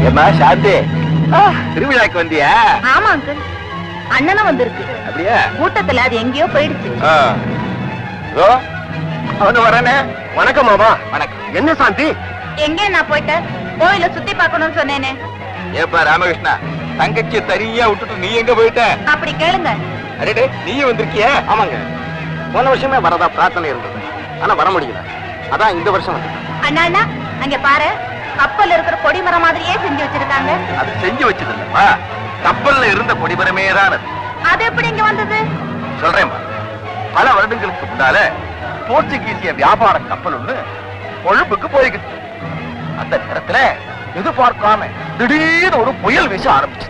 ஏமா சாந்தி, திருவிழாக்கு வந்தியா? ஆமா அங்கிள், அண்ணனும் வந்திருக்கு. அப்படியா? கூட்டத்துல அது எங்கேயோ போயிடுச்சு. அவனு வரனே. வணக்கம் மாமா. வணக்கம். என்ன சாந்தி? எங்கே நான் போயிட்டேன், கோயில சுத்தி பார்க்கணும்னு சொன்னேனே. ஏப்பா ராமகிருஷ்ணா, தங்கச்சி தனியா விட்டுட்டு நீ எங்க போயிட்ட? அப்படி கேளுங்க. அடே, நீயும் வந்திருக்கிய? ஆமாங்க, போன வருஷமே வரதா பிரார்த்தனை இருந்தது, ஆனா வர முடியல. அதான் இந்த வருஷம் வந்து. அண்ணா அண்ணா, அங்க பாரு, கப்பல்ல இருக்கிற கொடிமரம் மாதிரியே செஞ்சு வச்சிருக்காங்க. அது செஞ்சு வச்சது இல்லப்பா, கப்பல்ல இருந்த கொடிமரமே தான் அது. அது எப்படி இங்க வந்தது? சொல்றேன். பல வருடங்களுக்கு முன்னால போர்ச்சுகீசிய வியாபார கப்பல் ஒண்ணு கொழும்புக்கு போய்கிட்டு, அந்த நேரத்துல எதிர்பார்க்காம திடீர்னு ஒரு புயல் வீச ஆரம்பிச்சு.